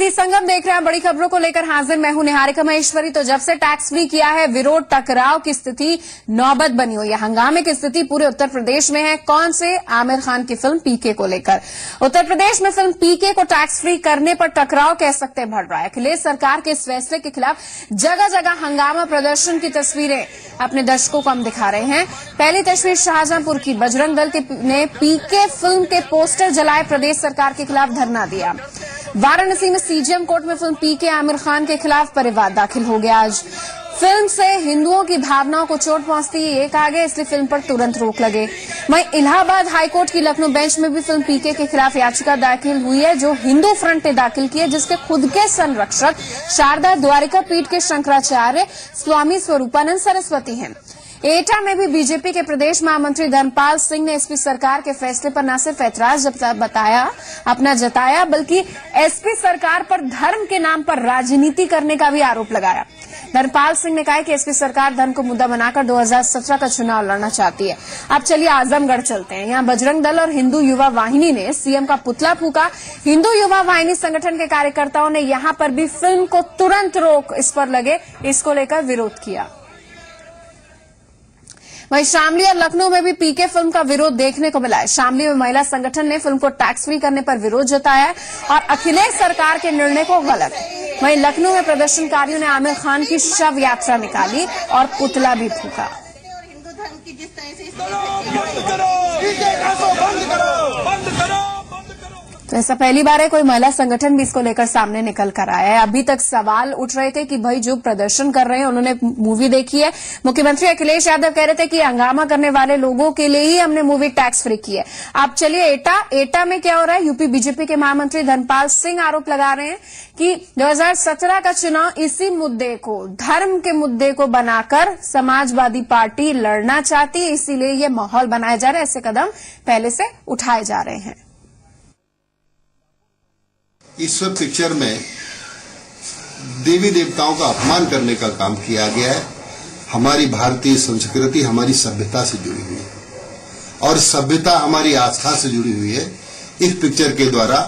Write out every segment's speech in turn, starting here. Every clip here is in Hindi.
वी संगम देख रहे हैं। बड़ी खबरों को लेकर हाजिर मैं हूं निहारिका महेश्वरी। तो जब से टैक्स फ्री किया है, विरोध टकराव की स्थिति नौबत बनी हुई है। हंगामे की स्थिति पूरे उत्तर प्रदेश में है। कौन से? आमिर खान की फिल्म पीके को लेकर उत्तर प्रदेश में फिल्म पीके को टैक्स फ्री करने पर टकराव कह सकते हैं बढ़ रहा है। अखिलेश सरकार के इस फैसले के खिलाफ जगह जगह हंगामा प्रदर्शन की तस्वीरें अपने दर्शकों को हम दिखा रहे हैं। पहली तस्वीर शाहजहांपुर की। बजरंग दल ने पीके फिल्म के पोस्टर जलाए, प्रदेश सरकार के खिलाफ धरना दिया। वाराणसी में सीजेएम कोर्ट में फिल्म पीके आमिर खान के खिलाफ परिवाद दाखिल हो गया। आज फिल्म से हिंदुओं की भावनाओं को चोट पहुंचती है, ये कहा गया, इसलिए फिल्म पर तुरंत रोक लगे। वहीं इलाहाबाद हाईकोर्ट की लखनऊ बेंच में भी फिल्म पीके के खिलाफ याचिका दाखिल हुई है, जो हिंदू फ्रंट ने दाखिल की है, जिसके खुद के संरक्षक शारदा द्वारिका पीठ के शंकराचार्य स्वामी स्वरूपानंद सरस्वती हैं। एटा में भी बीजेपी के प्रदेश महामंत्री धर्मपाल सिंह ने एसपी सरकार के फैसले पर न सिर्फ ऐतराज अपना जताया, बल्कि एसपी सरकार पर धर्म के नाम पर राजनीति करने का भी आरोप लगाया। धर्मपाल सिंह ने कहा कि एसपी सरकार धर्म को मुद्दा बनाकर 2017 का चुनाव लड़ना चाहती है। अब चलिए आजमगढ़ चलते हैं। यहाँ बजरंग दल और हिंदू युवा वाहिनी ने सीएम का पुतला फूका। हिंदू युवा वाहिनी संगठन के कार्यकर्ताओं ने यहाँ पर भी फिल्म को तुरंत रोक इस पर लगे, इसको लेकर विरोध किया। वहीं शामली और लखनऊ में भी पीके फिल्म का विरोध देखने को मिला है। शामली में महिला संगठन ने फिल्म को टैक्स फ्री करने पर विरोध जताया है और अखिलेश सरकार के निर्णय को गलत। वहीं लखनऊ में प्रदर्शनकारियों ने आमिर खान की शव यात्रा निकाली और पुतला भी फूका। तो ऐसा पहली बार है कोई महिला संगठन भी इसको लेकर सामने निकल कर आया है। अभी तक सवाल उठ रहे थे कि भाई जो प्रदर्शन कर रहे हैं उन्होंने मूवी देखी है। मुख्यमंत्री अखिलेश यादव कह रहे थे कि हंगामा करने वाले लोगों के लिए ही हमने मूवी टैक्स फ्री की है। अब चलिए एटा में क्या हो रहा है। यूपी बीजेपी के महामंत्री धर्मपाल सिंह आरोप लगा रहे हैं कि 2017 का चुनाव इसी मुद्दे को, धर्म के मुद्दे को बनाकर समाजवादी पार्टी लड़ना चाहती है, इसीलिए ये माहौल बनाया जा रहा है। ऐसे कदम पहले से उठाए जा रहे हैं। इस पिक्चर में देवी देवताओं का अपमान करने का काम किया गया है। हमारी भारतीय संस्कृति हमारी सभ्यता से जुड़ी हुई है और सभ्यता हमारी आस्था से जुड़ी हुई है। इस पिक्चर के द्वारा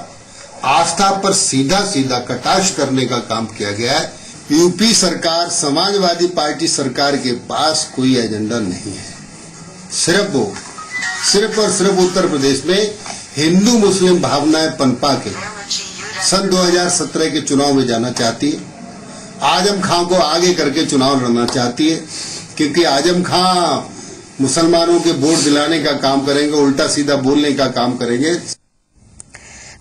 आस्था पर सीधा सीधा कटाक्ष करने का काम किया गया है। यूपी सरकार, समाजवादी पार्टी सरकार के पास कोई एजेंडा नहीं है। सिर्फ और सिर्फ उत्तर प्रदेश में हिंदू मुस्लिम भावनाएं पनपा के सन 2017 के चुनाव में जाना चाहती है। आजम खां को आगे करके चुनाव लड़ना चाहती है, क्योंकि आजम खां मुसलमानों के वोट दिलाने का काम करेंगे, उल्टा सीधा बोलने का काम करेंगे।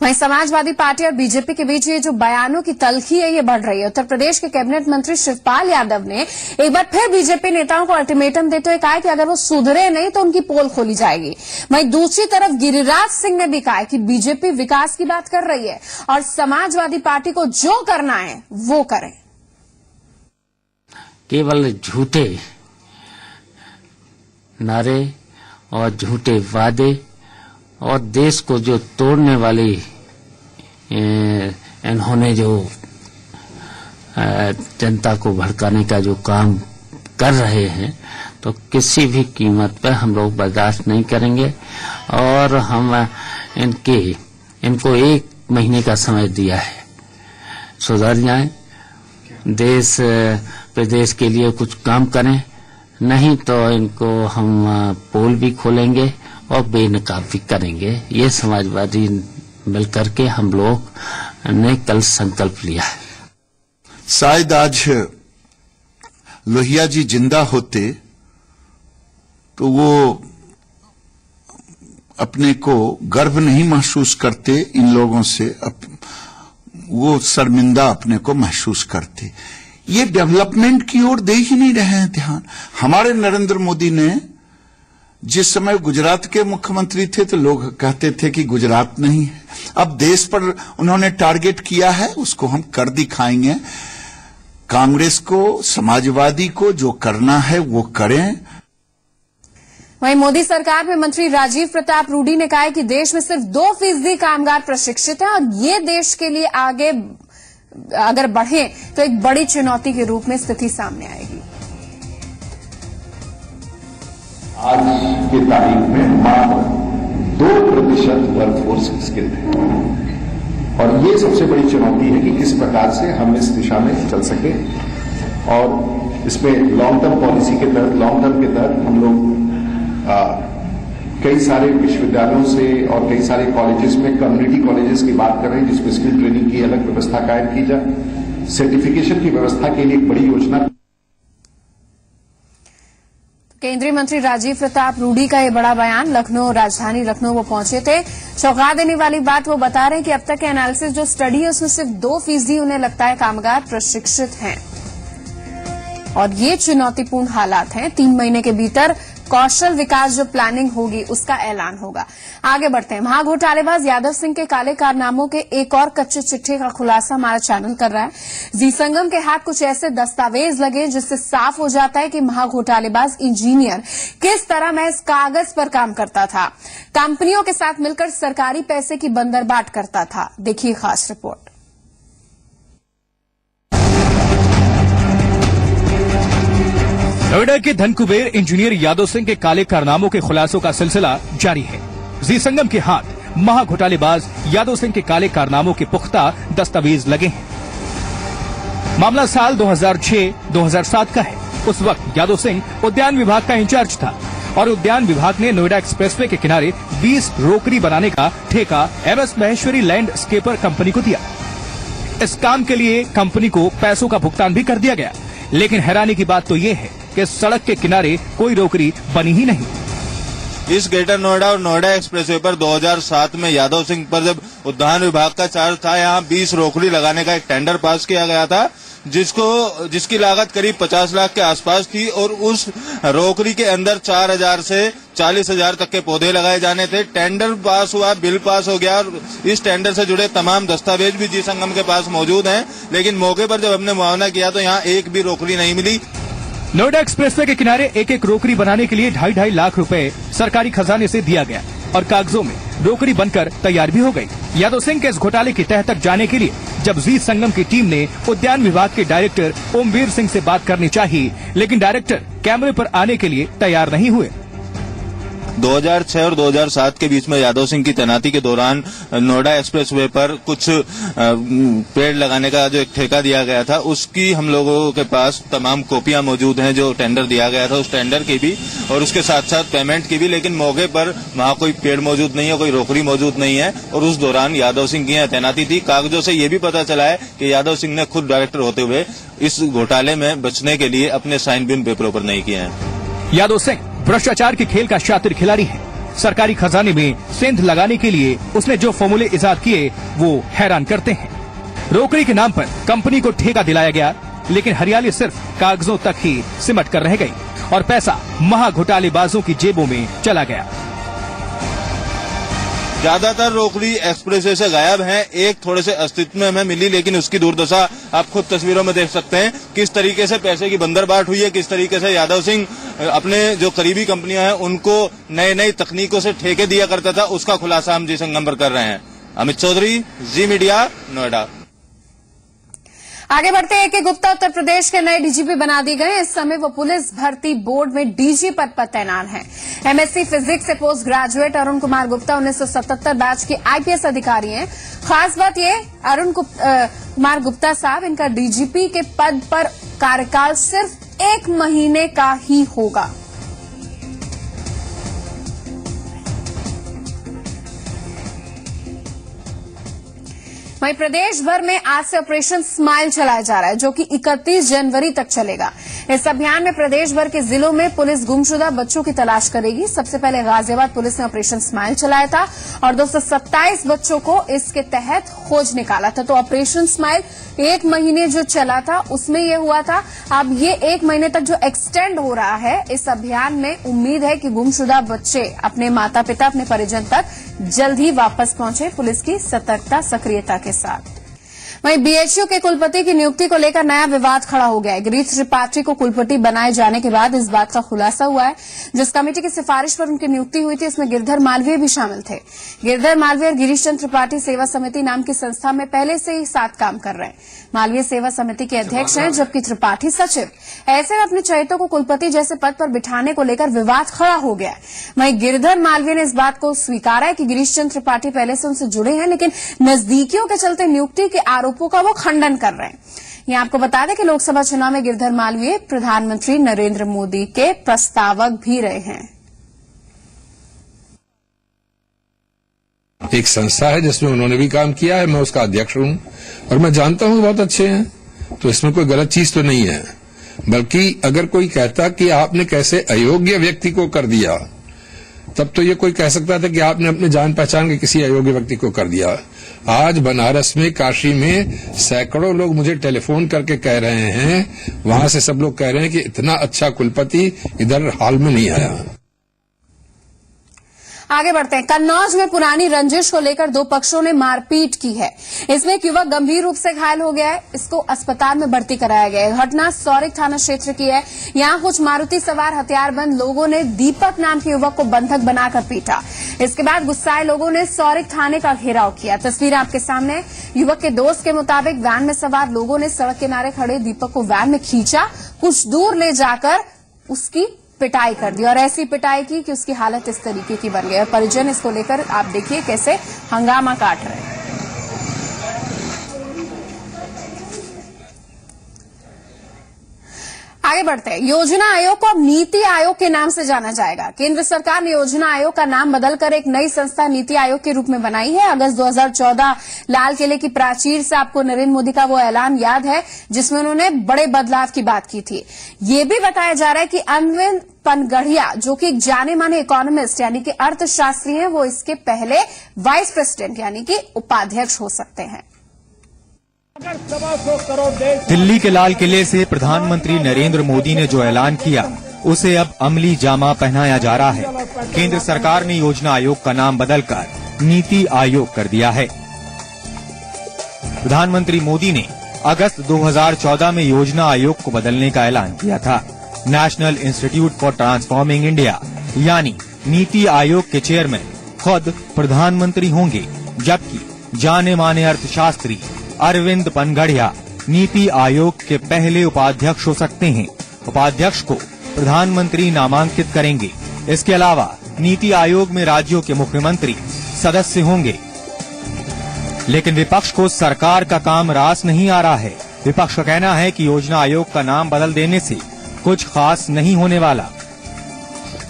वहीं समाजवादी पार्टी और बीजेपी के बीच ये जो बयानों की तल्खी है, ये बढ़ रही है। उत्तर प्रदेश के कैबिनेट मंत्री शिवपाल यादव ने एक बार फिर बीजेपी नेताओं को अल्टीमेटम देते हुए कहा कि अगर वो सुधरे नहीं तो उनकी पोल खोली जाएगी। वहीं दूसरी तरफ गिरिराज सिंह ने भी कहा कि बीजेपी विकास की बात कर रही है और समाजवादी पार्टी को जो करना है वो करे। केवल झूठे नारे और झूठे वादे और देश को जो तोड़ने वाली इन्होंने जो जनता को भड़काने का जो काम कर रहे हैं, तो किसी भी कीमत पर हम लोग बर्दाश्त नहीं करेंगे और हम इनको 1 महीने का समय दिया है। सुधर जाएं, देश प्रदेश के लिए कुछ काम करें, नहीं तो इनको हम पोल भी खोलेंगे और बेनकाब भी करेंगे। ये समाजवादी मिलकर के हम लोग ने कल संकल्प लिया है। शायद आज लोहिया जी जिंदा होते तो वो अपने को गर्व नहीं महसूस करते इन लोगों से, वो शर्मिंदा अपने को महसूस करते। ये डेवलपमेंट की ओर दे ही नहीं रहे हैं ध्यान। हमारे नरेंद्र मोदी ने जिस समय गुजरात के मुख्यमंत्री थे तो लोग कहते थे कि गुजरात नहीं है। अब देश पर उन्होंने टारगेट किया है, उसको हम कर दिखाएंगे। कांग्रेस को, समाजवादी को जो करना है वो करें। वहीं मोदी सरकार में मंत्री राजीव प्रताप रूडी ने कहा है कि देश में सिर्फ 2% कामगार प्रशिक्षित हैं और ये देश के लिए आगे अगर बढ़े तो एक बड़ी चुनौती के रूप में स्थिति सामने आएगी। आज की तारीख में मात्र 2% वर्कफोर्स स्किल्ड है। और ये सबसे बड़ी चुनौती है कि किस प्रकार से हम इस दिशा में चल सके। और इसमें लॉन्ग टर्म पॉलिसी के तहत, लॉन्ग टर्म के तहत हम लोग कई सारे विश्वविद्यालयों से और कई सारे कॉलेजेस में कम्युनिटी कॉलेजेस की बात कर रहे हैं, जिसमें स्किल ट्रेनिंग की अलग व्यवस्था कायम की जाए। सर्टिफिकेशन की व्यवस्था के लिए एक बड़ी योजना। केंद्रीय मंत्री राजीव प्रताप रूडी का ये बड़ा बयान, लखनऊ, राजधानी लखनऊ वो पहुंचे थे। चौंका देने वाली बात वो बता रहे हैं कि अब तक के एनालिसिस जो स्टडी है उसमें सिर्फ 2% उन्हें लगता है कामगार प्रशिक्षित हैं और ये चुनौतीपूर्ण हालात हैं। 3 महीने के भीतर कौशल विकास जो प्लानिंग होगी उसका ऐलान होगा। आगे बढ़ते हैं। महाघोटालेबाज यादव सिंह के काले कारनामों के एक और कच्चे चिट्ठे का खुलासा हमारा चैनल कर रहा है। जी संगम के हाथ कुछ ऐसे दस्तावेज लगे जिससे साफ हो जाता है कि महाघोटालेबाज इंजीनियर किस तरह महज कागज पर काम करता था, कंपनियों के साथ मिलकर सरकारी पैसे की बंदरबाट करता था। देखिए खास रिपोर्ट। नोएडा के धन कुबेर इंजीनियर यादव सिंह के काले कारनामों के खुलासों का सिलसिला जारी है। जी संगम के हाथ महाघोटालेबाज यादव सिंह के काले कारनामों के पुख्ता दस्तावेज लगे हैं। मामला साल 2006-2007 का है। उस वक्त यादव सिंह उद्यान विभाग का इंचार्ज था और उद्यान विभाग ने नोएडा एक्सप्रेसवे के किनारे 20 रोकरी बनाने का ठेका MS महेश्वरी लैंडस्केपर कंपनी को दिया। इस काम के लिए कंपनी को पैसों का भुगतान भी कर दिया गया, लेकिन हैरानी की बात तो ये है कि सड़क के किनारे कोई रोकरी बनी ही नहीं। इस ग्रेटर नोएडा और नोएडा एक्सप्रेसवे पर 2007 में यादव सिंह पर जब उद्यान विभाग का चार्ज था, यहाँ 20 रोकड़ी लगाने का एक टेंडर पास किया गया था, जिसकी लागत करीब 50 लाख के आसपास थी और उस रोकड़ी के अंदर 4,000 से 40,000 तक के पौधे लगाए जाने थे। टेंडर पास हुआ, बिल पास हो गया और इस टेंडर से जुड़े तमाम दस्तावेज भी जी संगम के पास मौजूद हैं, लेकिन मौके पर जब हमने मुआयना किया तो यहाँ एक भी रोकड़ी नहीं मिली। नोएडा एक्सप्रेसवे के किनारे एक एक रोकड़ी बनाने के लिए 2.5 लाख रुपए सरकारी खजाने से दिया गया और कागजों में रोकड़ी बनकर तैयार भी हो गई। यादव सिंह के इस घोटाले की तह तक जाने के लिए जब जी संगम की टीम ने उद्यान विभाग के डायरेक्टर ओमवीर सिंह से बात करनी चाहिए, लेकिन डायरेक्टर कैमरे पर आने के लिए तैयार नहीं हुए। 2006 और 2007 के बीच में यादव सिंह की तैनाती के दौरान नोएडा एक्सप्रेसवे पर कुछ पेड़ लगाने का जो एक ठेका दिया गया था, उसकी हम लोगों के पास तमाम कॉपियां मौजूद हैं। जो टेंडर दिया गया था उस टेंडर की भी और उसके साथ साथ पेमेंट की भी, लेकिन मौके पर वहां कोई पेड़ मौजूद नहीं है, कोई रोकड़ी मौजूद नहीं है और उस दौरान यादव सिंह की यहाँ तैनाती थी। कागजों से ये भी पता चला है कि यादव सिंह ने खुद डायरेक्टर होते हुए इस घोटाले में बचने के लिए अपने साइन भी उन पेपरों पर नहीं किए हैं। यादव सिंह भ्रष्टाचार के खेल का शातिर खिलाड़ी है। सरकारी खजाने में सेंध लगाने के लिए उसने जो फॉर्मूले इजाद किए वो हैरान करते हैं। रोकड़ी के नाम पर कंपनी को ठेका दिलाया गया, लेकिन हरियाली सिर्फ कागजों तक ही सिमट कर रह गई और पैसा महाघोटालेबाजों की जेबों में चला गया। ज्यादातर रोकड़ी एक्सप्रेसवे से गायब हैं, एक थोड़े से अस्तित्व में हमें मिली, लेकिन उसकी दुर्दशा आप खुद तस्वीरों में देख सकते हैं। किस तरीके से पैसे की बंदरबाट हुई है, किस तरीके से यादव सिंह अपने जो करीबी कंपनियां हैं उनको नई नई तकनीकों से ठेके दिया करता था, उसका खुलासा हम जी संगम पर कर रहे हैं। अमित चौधरी, जी मीडिया, नोएडा। आगे बढ़ते हैं कि गुप्ता उत्तर प्रदेश के नए डीजीपी बना दिए गए। इस समय वो पुलिस भर्ती बोर्ड में डीजी पद पर तैनात हैं। MSc फिजिक्स से post graduate Arun Kumar Gupta 1977 batch के IPS अधिकारी हैं। खास बात ये, अरुण कुमार गुप्ता साहब, इनका डीजीपी के पद पर कार्यकाल सिर्फ 1 महीने का ही होगा। वहीं प्रदेश भर में आज से ऑपरेशन स्माइल चलाया जा रहा है, जो कि 31 जनवरी तक चलेगा। इस अभियान में प्रदेश भर के जिलों में पुलिस गुमशुदा बच्चों की तलाश करेगी। सबसे पहले गाजियाबाद पुलिस ने ऑपरेशन स्माइल चलाया था और 227 बच्चों को इसके तहत खोज निकाला था। तो ऑपरेशन स्माइल 1 महीने जो चला था उसमें ये हुआ था। अब ये 1 महीने तक जो एक्सटेंड हो रहा है, इस अभियान में उम्मीद है कि गुमशुदा बच्चे अपने माता पिता, अपने परिजन तक जल्द ही वापस पहुंचे, पुलिस की सतर्कता सक्रियता के साथ। वहीं बीएचयू के कुलपति की नियुक्ति को लेकर नया विवाद खड़ा हो गया है। गिरीश त्रिपाठी को कुलपति बनाए जाने के बाद इस बात का खुलासा हुआ है। जिस कमेटी की सिफारिश पर उनकी नियुक्ति हुई थी उसमें गिरधर मालवीय भी शामिल थे। गिरधर मालवीय और गिरीश चंद्र त्रिपाठी सेवा समिति नाम की संस्था में पहले से ही साथ काम कर रहे हैं। मालवीय सेवा समिति के अध्यक्ष हैं जबकि त्रिपाठी सचिव। ऐसे में अपने चहेतों को कुलपति जैसे पद पर बिठाने को लेकर विवाद खड़ा हो गया है। वहीं गिरधर मालवीय ने इस बात को स्वीकारा है कि गिरीश चंद्र त्रिपाठी पहले से उनसे जुड़े हैं, लेकिन नजदीकियों के चलते नियुक्ति के आरोपों का वो खंडन कर रहे हैं। यहां आपको बता दें कि लोकसभा चुनाव में गिरधर मालवीय प्रधानमंत्री नरेंद्र मोदी के प्रस्तावक भी रहे हैं। एक संस्था है जिसमें उन्होंने भी काम किया है, मैं उसका अध्यक्ष हूं और मैं जानता हूं बहुत अच्छे हैं, तो इसमें कोई गलत चीज तो नहीं है। बल्कि अगर कोई कहता कि आपने कैसे अयोग्य व्यक्ति को कर दिया, तब तो ये कोई कह सकता था कि आपने अपने जान पहचान के किसी अयोग्य व्यक्ति को कर दिया। आज बनारस में, काशी में सैकड़ों लोग मुझे टेलीफोन करके कह रहे हैं, वहां से सब लोग कह रहे हैं कि इतना अच्छा कुलपति इधर हाल में नहीं आया। आगे बढ़ते हैं। कन्नौज में पुरानी रंजिश को लेकर दो पक्षों ने मारपीट की है। इसमें एक युवक गंभीर रूप से घायल हो गया है, इसको अस्पताल में भर्ती कराया गया है। घटना सौरिक थाना क्षेत्र की है। यहां कुछ मारुति सवार हथियारबंद लोगों ने दीपक नाम के युवक को बंधक बनाकर पीटा। इसके बाद गुस्साए लोगों ने सौरिक थाने का घेराव किया। तस्वीर आपके सामने। युवक के दोस्त के मुताबिक वैन में सवार लोगों ने सड़क किनारे खड़े दीपक को वैन में खींचा, कुछ दूर ले जाकर उसकी पिटाई कर दी और ऐसी पिटाई की कि उसकी हालत इस तरीके की बन गई। और परिजन इसको लेकर आप देखिए कैसे हंगामा काट रहे हैं। आगे बढ़ते हैं। योजना आयोग को अब नीति आयोग के नाम से जाना जाएगा। केंद्र सरकार ने योजना आयोग का नाम बदलकर एक नई संस्था नीति आयोग के रूप में बनाई है। अगस्त 2014 लाल किले की प्राचीर से आपको नरेंद्र मोदी का वो ऐलान याद है जिसमें उन्होंने बड़े बदलाव की बात की थी। ये भी बताया जा रहा है कि अरविंद पनगढ़िया, जो कि एक जाने माने इकोनॉमिस्ट यानी कि अर्थशास्त्री हैं, वो इसके पहले वाइस प्रेसिडेंट यानी कि उपाध्यक्ष हो सकते हैं। दिल्ली के लाल किले से प्रधानमंत्री नरेंद्र मोदी ने जो ऐलान किया उसे अब अमली जामा पहनाया जा रहा है। केंद्र सरकार ने योजना आयोग का नाम बदलकर नीति आयोग कर दिया है। प्रधानमंत्री मोदी ने अगस्त 2014 में योजना आयोग को बदलने का ऐलान किया था। National institute for transforming India यानी नीति आयोग के चेयरमैन खुद प्रधानमंत्री होंगे, जबकि जाने माने अर्थशास्त्री अरविंद पनगढ़िया नीति आयोग के पहले उपाध्यक्ष हो सकते हैं। उपाध्यक्ष को प्रधानमंत्री नामांकित करेंगे। इसके अलावा नीति आयोग में राज्यों के मुख्यमंत्री सदस्य होंगे। लेकिन विपक्ष को सरकार का काम रास नहीं आ रहा है। विपक्ष का कहना है कि योजना आयोग का नाम बदल देने से कुछ खास नहीं होने वाला।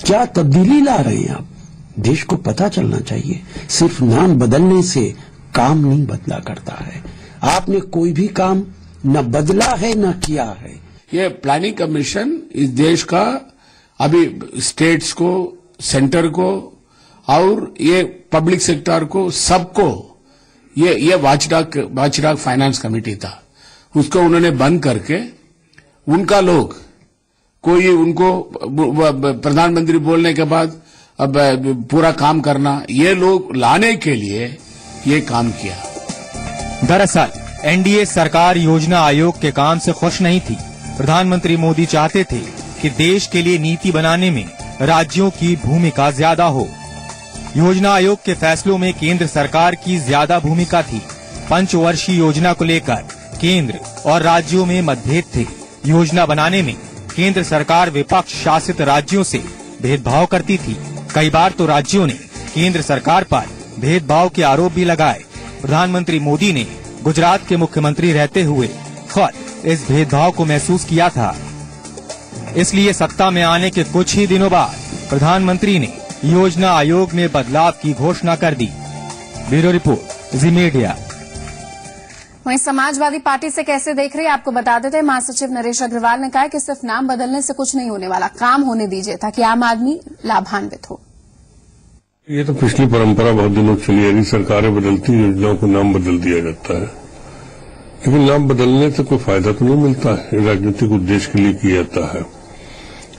क्या तब्दीली ला रहे हैं आप? देश को पता चलना चाहिए, सिर्फ नाम बदलने से काम नहीं बदला करता है। आपने कोई भी काम न बदला है न किया है। ये प्लानिंग कमीशन इस देश का अभी स्टेट्स को, सेंटर को और ये पब्लिक सेक्टर को, सबको ये वाचडॉग फाइनेंस कमेटी था, उसको उन्होंने बंद करके उनका लोग कोई उनको प्रधानमंत्री बोलने के बाद अब पूरा काम करना, ये लोग लाने के लिए ये काम किया। दरअसल एनडीए सरकार योजना आयोग के काम से खुश नहीं थी। प्रधानमंत्री मोदी चाहते थे कि देश के लिए नीति बनाने में राज्यों की भूमिका ज्यादा हो। योजना आयोग के फैसलों में केंद्र सरकार की ज्यादा भूमिका थी। पंचवर्षीय योजना को लेकर केंद्र और राज्यों में मतभेद थे। योजना बनाने में केंद्र सरकार विपक्ष शासित राज्यों से भेदभाव करती थी। कई बार तो राज्यों ने केंद्र सरकार पर भेदभाव के आरोप भी लगाए। प्रधानमंत्री मोदी ने गुजरात के मुख्यमंत्री रहते हुए खुद इस भेदभाव को महसूस किया था। इसलिए सत्ता में आने के कुछ ही दिनों बाद प्रधानमंत्री ने योजना आयोग में बदलाव की घोषणा कर दी। ब्यूरो रिपोर्ट, जी मीडिया। वहीं समाजवादी पार्टी से कैसे देख रही है आपको बता देते हैं। महासचिव नरेश अग्रवाल ने कहा कि सिर्फ नाम बदलने से कुछ नहीं होने वाला, काम होने दीजिए ताकि आम आदमी लाभान्वित हो। ये तो पिछली परंपरा बहुत दिनों चली आ रही, सरकारें बदलती योजनाओं को नाम बदल दिया जाता है, लेकिन नाम बदलने से कोई फायदा तो नहीं मिलता है। राजनीतिक उद्देश्य के लिए किया जाता है।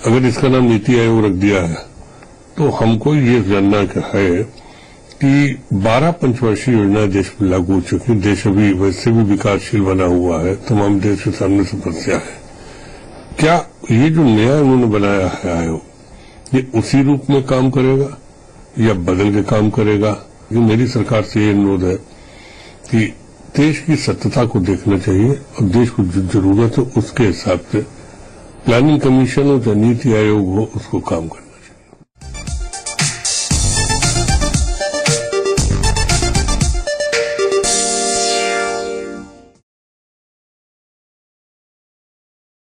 अगर इसका नाम नीति आयोग रख दिया है तो हमको ये जानना है कि 12 पंचवर्षीय योजनाएं देश में लागू हो चुकी हैं। देश अभी वैसे भी विकासशील बना हुआ है, तमाम देश के सामने समस्या है। क्या ये जो नया उन्होंने बनाया है आयोग, ये उसी रूप में काम करेगा या बदल के काम करेगा? ये मेरी सरकार से ये अनुरोध है कि देश की सत्यता को देखना चाहिए और देश को जो जरूरत है उसके हिसाब से प्लानिंग कमीशन हो या नीति आयोग हो, उसको काम करना।